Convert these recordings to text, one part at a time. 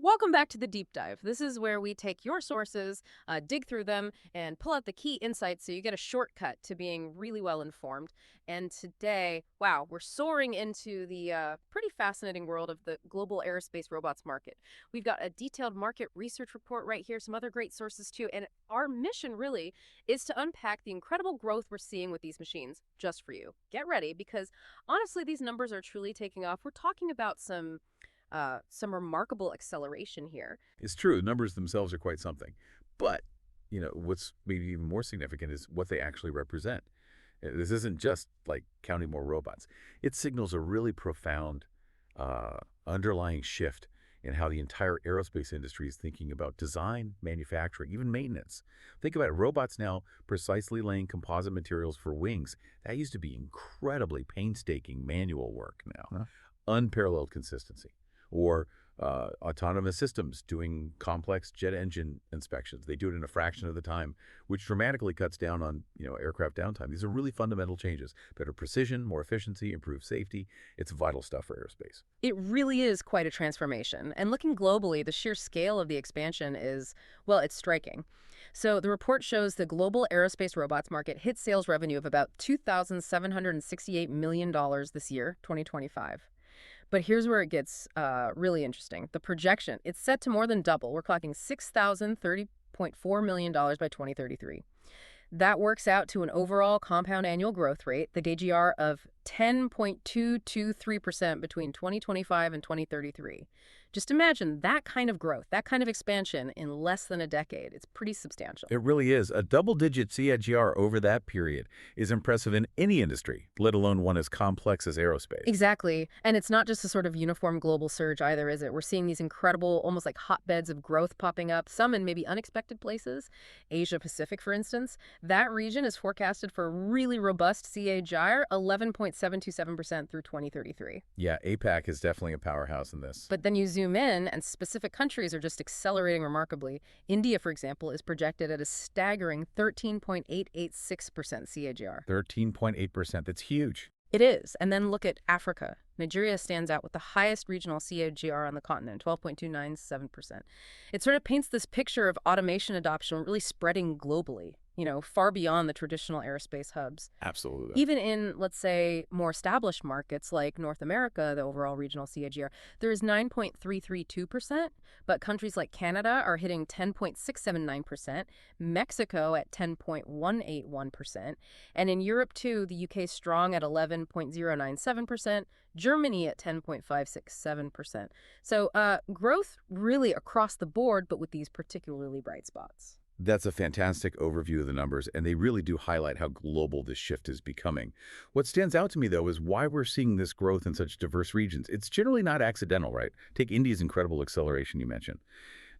Welcome back to the deep dive. This is where we take your sources, dig through them, and pull out the key insights so you get a shortcut to being really well informed. And today, wow, we're soaring into the pretty fascinating world of the global aerospace robots market. We've got a detailed market research report right here, some other great sources too. And our mission really is to unpack the incredible growth we're seeing with these machines just for you. Get ready because honestly, these numbers are truly taking off. We're talking about some remarkable acceleration here. It's true, numbers themselves are quite something. But, what's maybe even more significant is what they actually represent. This isn't just like counting more robots. It signals a really profound underlying shift in how the entire aerospace industry is thinking about design, manufacturing, even maintenance. Think about it, robots now precisely laying composite materials for wings. That used to be incredibly painstaking manual work now. Huh? Unparalleled consistency. Or autonomous systems doing complex jet engine inspections. They do it in a fraction of the time, which dramatically cuts down on aircraft downtime. These are really fundamental changes. Better precision, more efficiency, improved safety. It's vital stuff for aerospace. It really is quite a transformation. And looking globally, the sheer scale of the expansion is, well, it's striking. So the report shows the global aerospace robots market hit sales revenue of about $2,768 million this year, 2025. But here's where it gets really interesting. The projection, it's set to more than double. We're clocking $6,030.4 million by 2033. That works out to an overall compound annual growth rate, the CAGR, of 10.223% between 2025 and 2033. Just imagine that kind of growth, that kind of expansion in less than a decade. It's pretty substantial. It really is. A double-digit CAGR over that period is impressive in any industry, let alone one as complex as aerospace. Exactly. And it's not just a sort of uniform global surge either, is it? We're seeing these incredible, almost like hotbeds of growth popping up, some in maybe unexpected places. Asia Pacific, for instance. That region is forecasted for a really robust CAGR, 11.727% through 2033. Yeah, APAC is definitely a powerhouse in this. But then you zoom in, and specific countries are just accelerating remarkably. India, for example, is projected at a staggering 13.886% CAGR. 13.8%. That's huge. It is. And then look at Africa. Nigeria stands out with the highest regional CAGR on the continent, 12.297%. It sort of paints this picture of automation adoption really spreading globally, far beyond the traditional aerospace hubs. Absolutely. Even in, let's say, more established markets like North America, the overall regional CAGR, there is 9.332%, but countries like Canada are hitting 10.679%, Mexico at 10.181%, and in Europe, too, the UK is strong at 11.097%, Germany at 10.567%. So growth really across the board, but with these particularly bright spots. That's a fantastic overview of the numbers, and they really do highlight how global this shift is becoming. What stands out to me, though, is why we're seeing this growth in such diverse regions. It's generally not accidental, right? Take India's incredible acceleration you mentioned.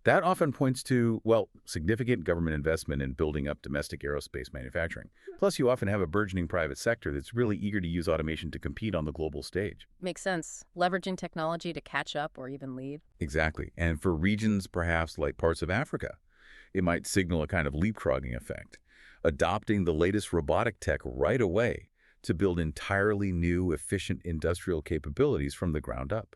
That often points to, well, significant government investment in building up domestic aerospace manufacturing. Plus, you often have a burgeoning private sector that's really eager to use automation to compete on the global stage. Makes sense. Leveraging technology to catch up or even lead. Exactly. And for regions perhaps like parts of Africa, it might signal a kind of leapfrogging effect, adopting the latest robotic tech right away to build entirely new, efficient industrial capabilities from the ground up.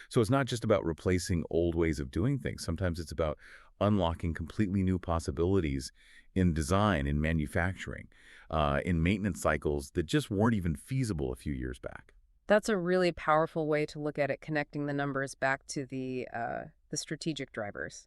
So it's not just about replacing old ways of doing things. Sometimes it's about unlocking completely new possibilities in design, in manufacturing, in maintenance cycles that just weren't even feasible a few years back. That's a really powerful way to look at it, connecting the numbers back to the strategic drivers.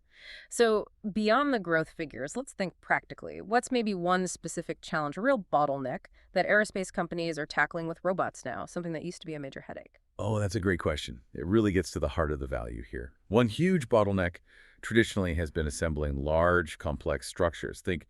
So beyond the growth figures, let's think practically. What's maybe one specific challenge, a real bottleneck that aerospace companies are tackling with robots now, something that used to be a major headache? Oh, that's a great question. It really gets to the heart of the value here. One huge bottleneck traditionally has been assembling large, complex structures. Think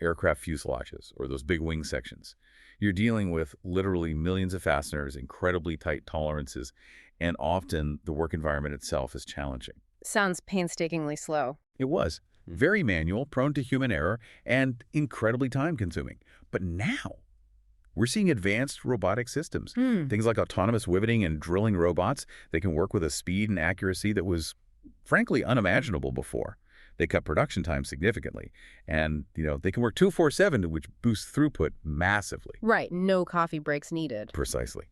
aircraft fuselages or those big wing sections. You're dealing with literally millions of fasteners, incredibly tight tolerances, and often the work environment itself is challenging. Sounds painstakingly slow. It was very manual, prone to human error, and incredibly time-consuming. But now, we're seeing advanced robotic systems. Things like autonomous riveting and drilling robots. They can work with a speed and accuracy that was, frankly, unimaginable before. They cut production time significantly. And, they can work 24/7, which boosts throughput massively. Right, no coffee breaks needed. Precisely.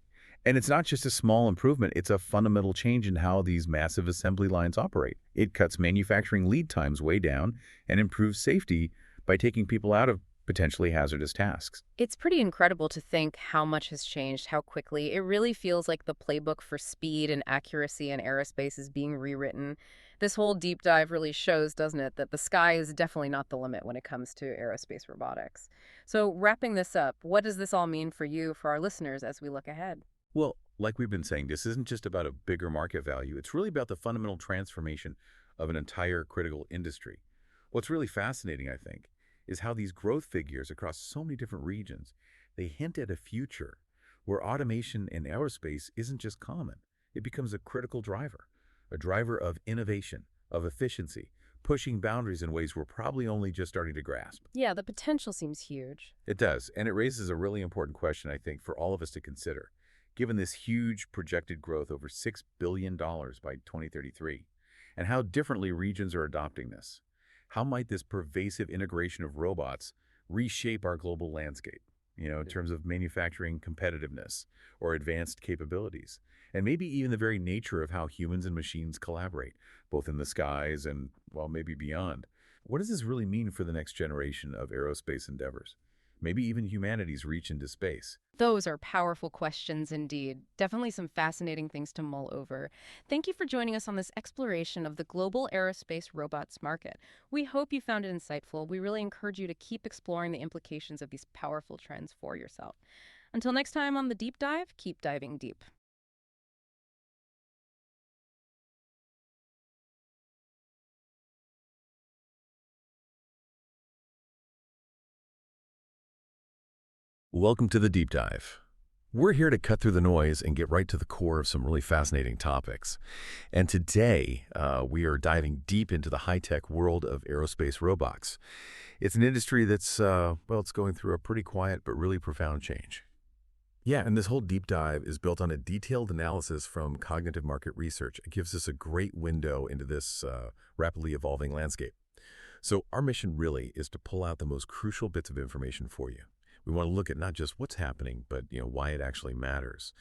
And it's not just a small improvement, it's a fundamental change in how these massive assembly lines operate. It cuts manufacturing lead times way down and improves safety by taking people out of potentially hazardous tasks. It's pretty incredible to think how much has changed, how quickly. It really feels like the playbook for speed and accuracy in aerospace is being rewritten. This whole deep dive really shows, doesn't it, that the sky is definitely not the limit when it comes to aerospace robotics. So, wrapping this up, what does this all mean for you, for our listeners, as we look ahead? Well, like we've been saying, this isn't just about a bigger market value. It's really about the fundamental transformation of an entire critical industry. What's really fascinating, I think, is how these growth figures across so many different regions, they hint at a future where automation in aerospace isn't just common. It becomes a critical driver, a driver of innovation, of efficiency, pushing boundaries in ways we're probably only just starting to grasp. Yeah, the potential seems huge. It does, and it raises a really important question, I think, for all of us to consider. Given this huge projected growth over $6 billion by 2033, and how differently regions are adopting this, how might this pervasive integration of robots reshape our global landscape, in terms of manufacturing competitiveness or advanced capabilities, and maybe even the very nature of how humans and machines collaborate, both in the skies and, well, maybe beyond. What does this really mean for the next generation of aerospace endeavors? Maybe even humanity's reach into space. Those are powerful questions indeed. Definitely some fascinating things to mull over. Thank you for joining us on this exploration of the global aerospace robots market. We hope you found it insightful. We really encourage you to keep exploring the implications of these powerful trends for yourself. Until next time on The Deep Dive, keep diving deep. Welcome to the Deep Dive. We're here to cut through the noise and get right to the core of some really fascinating topics. And today, we are diving deep into the high-tech world of aerospace robots. It's an industry that's, it's going through a pretty quiet but really profound change. Yeah, and this whole deep dive is built on a detailed analysis from cognitive market research. It gives us a great window into this rapidly evolving landscape. So our mission really is to pull out the most crucial bits of information for you. We want to look at not just what's happening, but why it actually matters.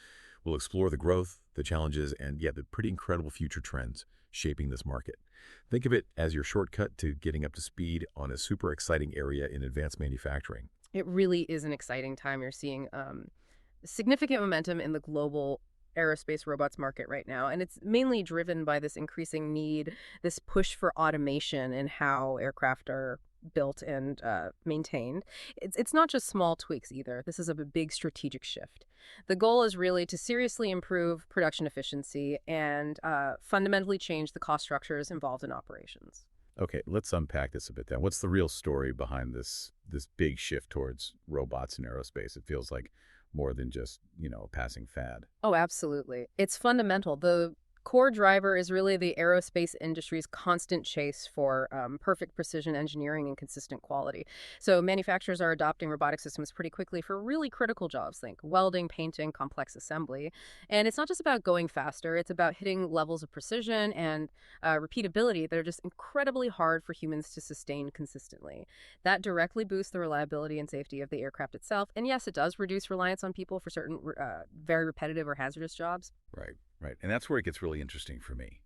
We'll explore the growth, the challenges, and the pretty incredible future trends shaping this market. Think of it as your shortcut to getting up to speed on a super exciting area in advanced manufacturing. It really is an exciting time. You're seeing significant momentum in the global aerospace robots market right now, and it's mainly driven by this increasing need, this push for automation in how aircraft are built and maintained. It's not just small tweaks either. This is a big strategic shift. The goal is really to seriously improve production efficiency and fundamentally change the cost structures involved in operations. Okay, let's unpack this a bit then. What's the real story behind this big shift towards robots in aerospace? It feels like more than just, a passing fad. Oh, absolutely. It's fundamental. The core driver is really the aerospace industry's constant chase for perfect precision engineering and consistent quality. So manufacturers are adopting robotic systems pretty quickly for really critical jobs, think welding, painting, complex assembly. And it's not just about going faster, it's about hitting levels of precision and repeatability that are just incredibly hard for humans to sustain consistently. That directly boosts the reliability and safety of the aircraft itself. And yes, it does reduce reliance on people for certain very repetitive or hazardous jobs. Right, right. And that's where it gets really interesting for me.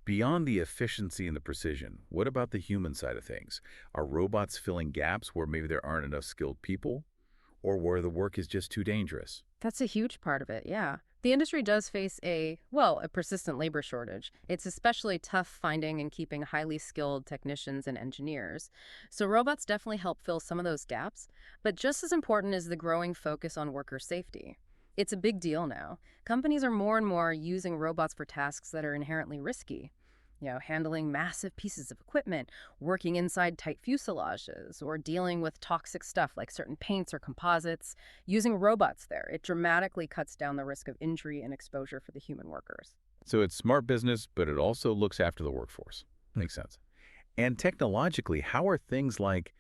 Beyond the efficiency and the precision, what about the human side of things? Are robots filling gaps where maybe there aren't enough skilled people, or where the work is just too dangerous? That's a huge part of it, yeah. The industry does face a persistent labor shortage. It's especially tough finding and keeping highly skilled technicians and engineers. So robots definitely help fill some of those gaps, but just as important is the growing focus on worker safety. It's a big deal now. Companies are more and more using robots for tasks that are inherently risky. Handling massive pieces of equipment, working inside tight fuselages, or dealing with toxic stuff like certain paints or composites. Using robots there, it dramatically cuts down the risk of injury and exposure for the human workers. So it's smart business, but it also looks after the workforce. Makes sense. And technologically, how are things like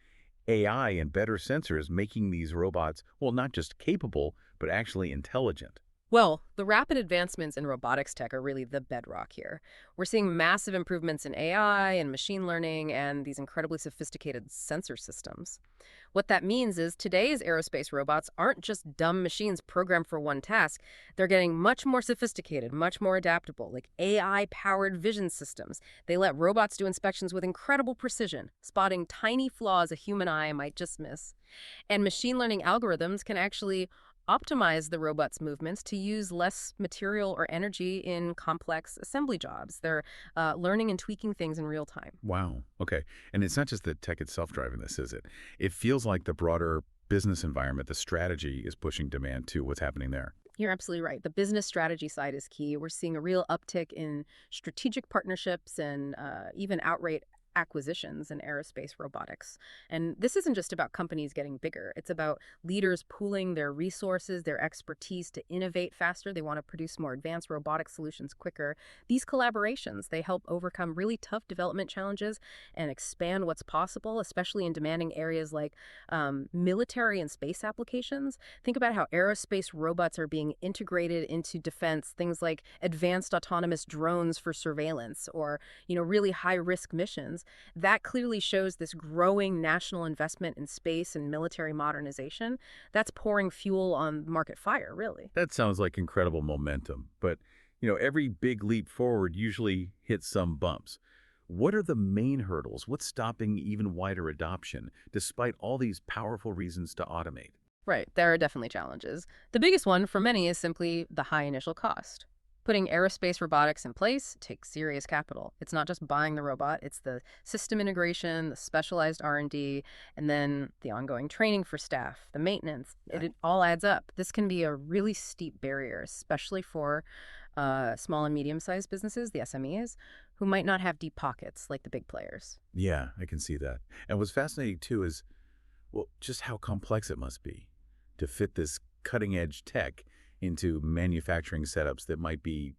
AI and better sensors making these robots, well, not just capable, but actually intelligent? Well, the rapid advancements in robotics tech are really the bedrock here. We're seeing massive improvements in AI and machine learning and these incredibly sophisticated sensor systems. What that means is today's aerospace robots aren't just dumb machines programmed for one task. They're getting much more sophisticated, much more adaptable, like AI-powered vision systems. They let robots do inspections with incredible precision, spotting tiny flaws a human eye might just miss. And machine learning algorithms can actually optimize the robot's movements to use less material or energy in complex assembly jobs. They're learning and tweaking things in real time. Wow. Okay. And it's not just the tech itself driving this, is it? It feels like the broader business environment, the strategy is pushing demand to what's happening there. You're absolutely right. The business strategy side is key. We're seeing a real uptick in strategic partnerships and even outright acquisitions in aerospace robotics. And this isn't just about companies getting bigger. It's about leaders pooling their resources, their expertise to innovate faster. They want to produce more advanced robotic solutions quicker. These collaborations, they help overcome really tough development challenges and expand what's possible, especially in demanding areas like military and space applications. Think about how aerospace robots are being integrated into defense, things like advanced autonomous drones for surveillance or, really high-risk missions. That clearly shows this growing national investment in space and military modernization. That's pouring fuel on market fire, really. That sounds like incredible momentum, but every big leap forward usually hits some bumps. What are the main hurdles? What's stopping even wider adoption, despite all these powerful reasons to automate? Right, there are definitely challenges. The biggest one for many is simply the high initial cost. Putting aerospace robotics in place takes serious capital. It's not just buying the robot, it's the system integration, the specialized R&D, and then the ongoing training for staff, the maintenance. It all adds up. This can be a really steep barrier, especially for small and medium-sized businesses, the SMEs, who might not have deep pockets like the big players. Yeah, I can see that. And what's fascinating too is, well, just how complex it must be to fit this cutting edge tech into manufacturing setups that might be,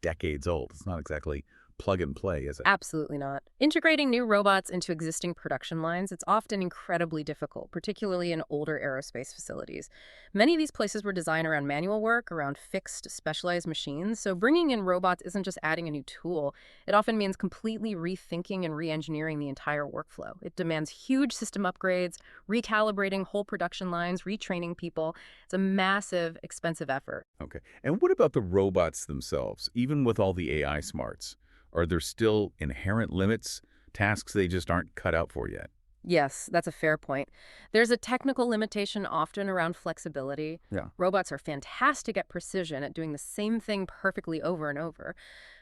decades old. It's not exactly plug and play, is it? Absolutely not. Integrating new robots into existing production lines, it's often incredibly difficult, particularly in older aerospace facilities. Many of these places were designed around manual work, around fixed, specialized machines, so bringing in robots isn't just adding a new tool. It often means completely rethinking and re-engineering the entire workflow. It demands huge system upgrades, recalibrating whole production lines, retraining people. It's a massive, expensive effort. Okay. And what about the robots themselves? Even with all the AI smarts, are there still inherent limits, tasks they just aren't cut out for yet? Yes, that's a fair point. There's a technical limitation often around flexibility. Yeah. Robots are fantastic at precision, at doing the same thing perfectly over and over,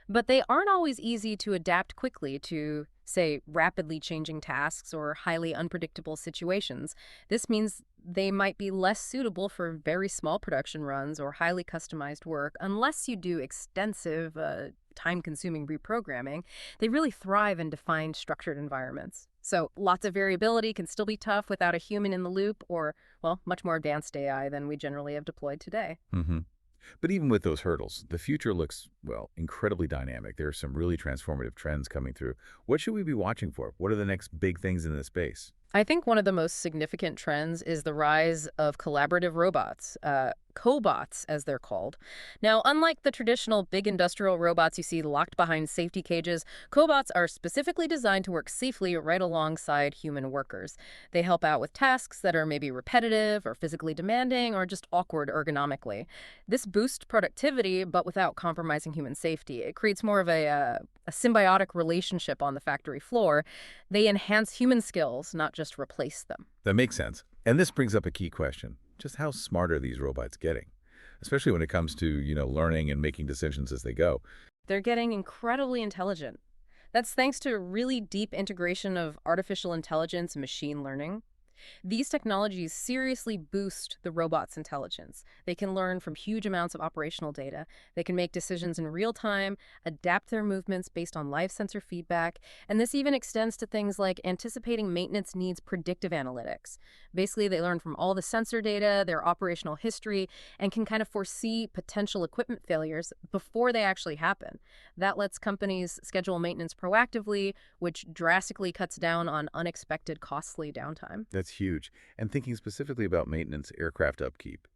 but they aren't always easy to adapt quickly to, say, rapidly changing tasks or highly unpredictable situations. This means they might be less suitable for very small production runs or highly customized work unless you do extensive, time-consuming reprogramming. They really thrive in defined, structured environments. So lots of variability can still be tough without a human in the loop or, well, much more advanced AI than we generally have deployed today. Hmm. But even with those hurdles, the future looks, well, incredibly dynamic. There are some really transformative trends coming through. What should we be watching for? What are the next big things in this space? I think one of the most significant trends is the rise of collaborative robots, cobots, as they're called. Now, unlike the traditional big industrial robots you see locked behind safety cages, cobots are specifically designed to work safely right alongside human workers. They help out with tasks that are maybe repetitive or physically demanding or just awkward ergonomically. This boosts productivity, but without compromising human safety. It creates more of a symbiotic relationship on the factory floor. They enhance human skills, not just replace them. That makes sense. And this brings up a key question. Just how smart are these robots getting? Especially when it comes to, learning and making decisions as they go. They're getting incredibly intelligent. That's thanks to really deep integration of artificial intelligence and machine learning. These technologies seriously boost the robot's intelligence. They can learn from huge amounts of operational data. They can make decisions in real time, adapt their movements based on live sensor feedback, and this even extends to things like anticipating maintenance needs predictive analytics. Basically, they learn from all the sensor data, their operational history, and can kind of foresee potential equipment failures before they actually happen. That lets companies schedule maintenance proactively, which drastically cuts down on unexpected costly downtime. That's huge. And thinking specifically about maintenance, aircraft upkeep.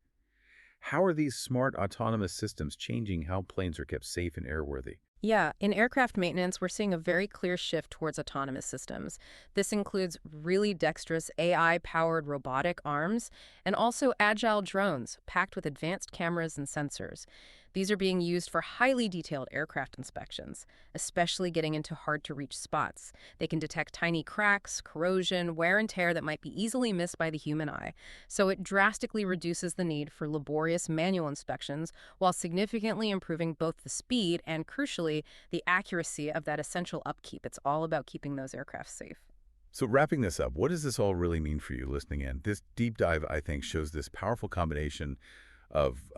How are these smart autonomous systems changing how planes are kept safe and airworthy? Yeah, in aircraft maintenance, we're seeing a very clear shift towards autonomous systems. This includes really dexterous AI-powered robotic arms and also agile drones packed with advanced cameras and sensors. These are being used for highly detailed aircraft inspections, especially getting into hard-to-reach spots. They can detect tiny cracks, corrosion, wear and tear that might be easily missed by the human eye. So it drastically reduces the need for laborious manual inspections while significantly improving both the speed and, crucially, the accuracy of that essential upkeep. It's all about keeping those aircraft safe. So wrapping this up, what does this all really mean for you listening in? This deep dive, I think, shows this powerful combination of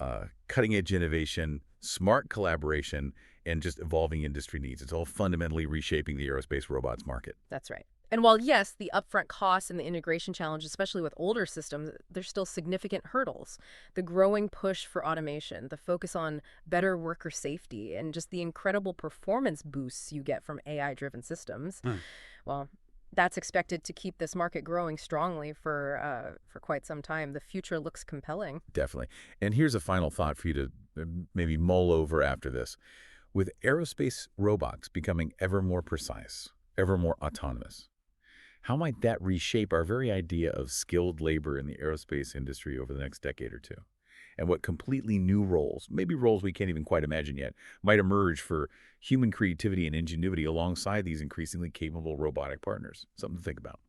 cutting-edge innovation, smart collaboration, and just evolving industry needs. It's all fundamentally reshaping the aerospace robots market. That's right. And while, yes, the upfront costs and the integration challenge, especially with older systems, there's still significant hurdles. The growing push for automation, the focus on better worker safety, and just the incredible performance boosts you get from AI-driven systems, well, that's expected to keep this market growing strongly for quite some time. The future looks compelling. Definitely. And here's a final thought for you to maybe mull over after this. With aerospace robots becoming ever more precise, ever more autonomous, how might that reshape our very idea of skilled labor in the aerospace industry over the next decade or two? And what completely new roles, maybe roles we can't even quite imagine yet, might emerge for human creativity and ingenuity alongside these increasingly capable robotic partners? Something to think about.